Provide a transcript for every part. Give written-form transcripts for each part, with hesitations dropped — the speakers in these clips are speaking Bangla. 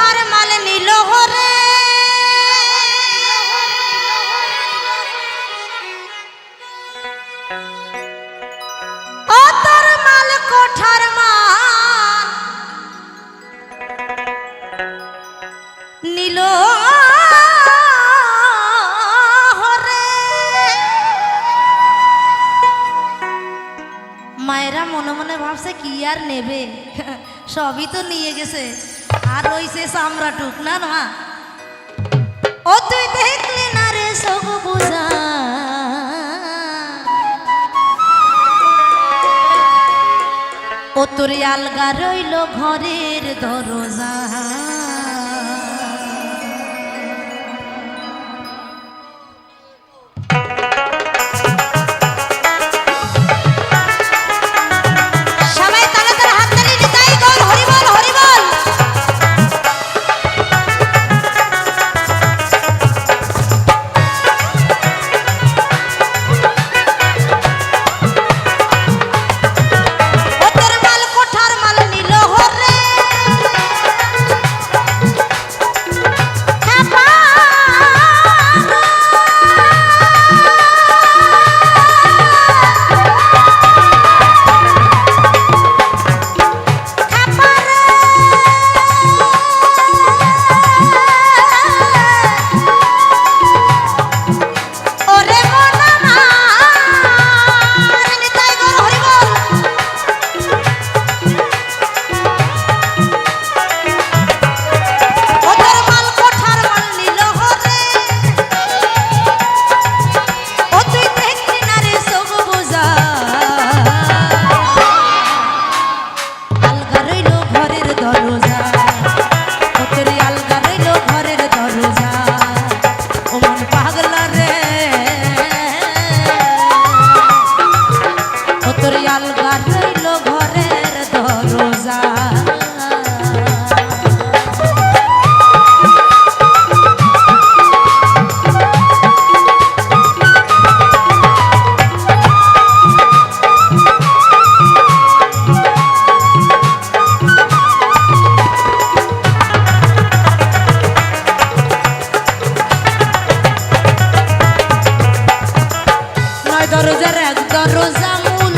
কোঠার মাল নিল হরে ও তোর মাল কোঠার মাল নিল হরে মায়েরা মনে মনে ভাবছে কি আর নেবে সবই তো নিয়ে গেছে আর রইছে চামড়াটুক না না ও তুই দেখলি না রে সব বুঝা ও তোর আলগা রইল ঘরের দরজা দরজার এক দরজা মূল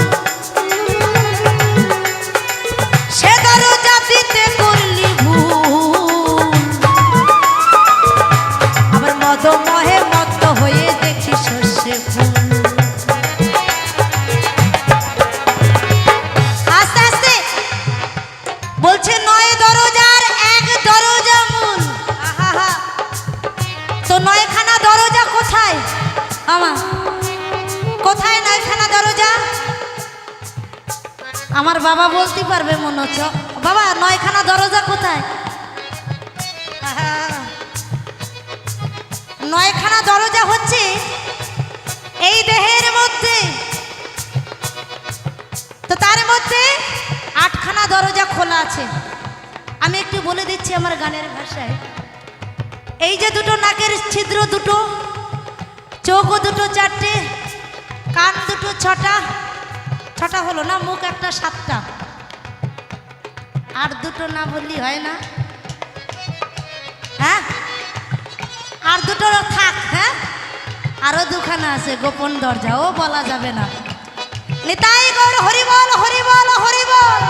সে দরজা দিতে করলি ভুল আবার মদ মহে মত্ত হয়ে দেখি শস্যে ফুল আস্তে আস্তে বলছে নয় দরজার এক দরজা মূল আহা তো নয়খানা দরজা কোথায় আমার কোথায় নয়খানা দরজা আমার বাবা বলতে পারবে মনে হচ্ছে বাবা নয়খানা দরজা কোথায় নয়খানা দরজা হচ্ছে এই দেহের মধ্যে তো তার মধ্যে 8খানা দরজা খোলা আছে আমি একটু বলে দিচ্ছি আমার গানের ভাষায় এই যে দুটো নাকের ছিদ্র দুটো চোখও দুটো 4টে কান দুটো 6টা হলো না মুখ একটা 7টা আর দুটো না বললি হয় না হ্যাঁ আর দুটো থাক হ্যাঁ আরো দুখানা আছে গোপন দরজা ও বলা যাবে না নিতাই গৌর হরি বল হরি বল হরি বল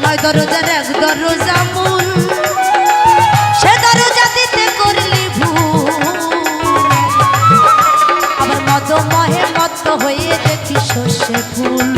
নয় দরজার এক দরজা মূল সে দরজা দিতে করলি ভুল আবার মদ মহে মত্ত হয়ে দেখি শস্যে ফুল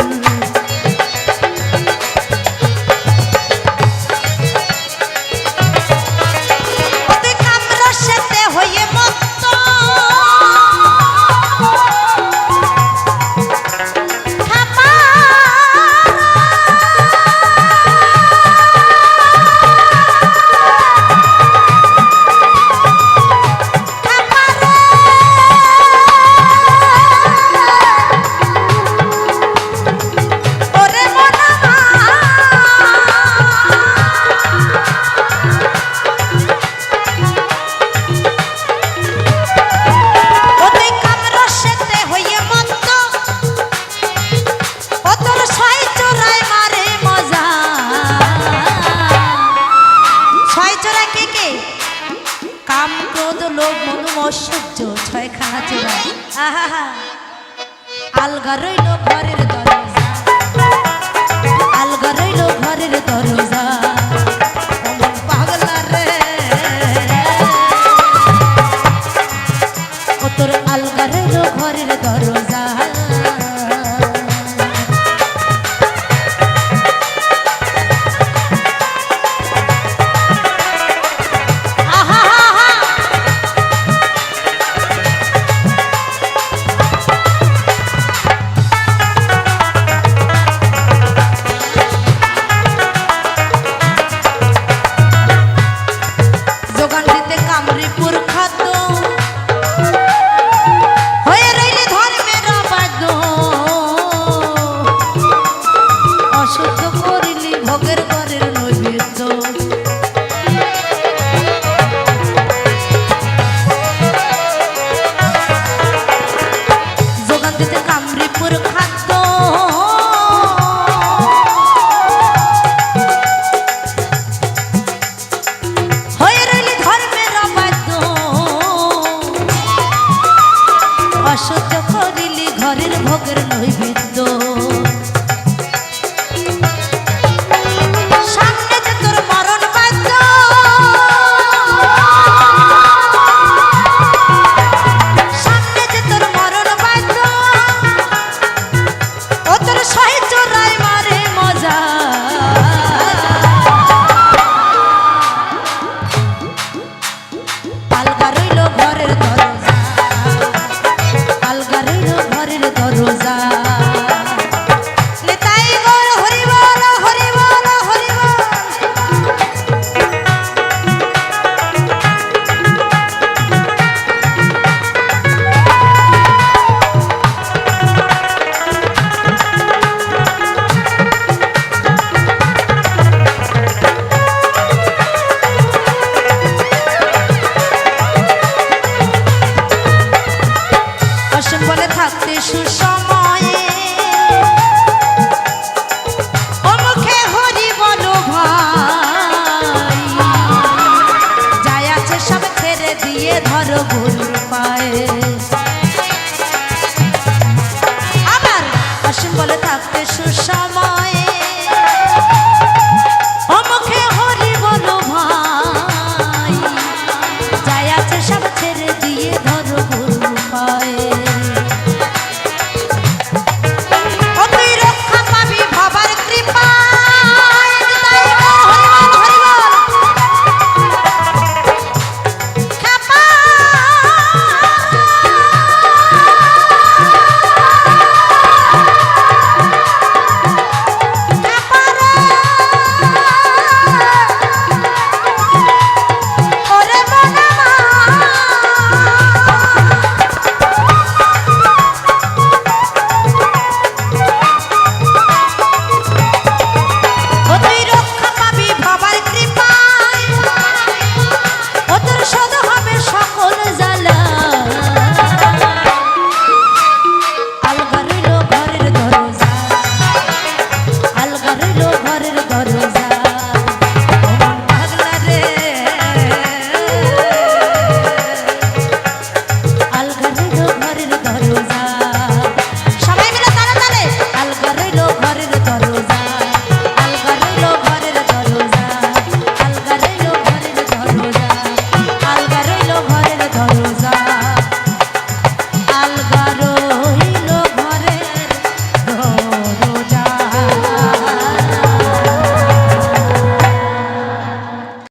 অসহ্য ছয়খানা চোরা আহা আলগা রইল ঘরের দরজা আলগা রইল ঘরের দরজা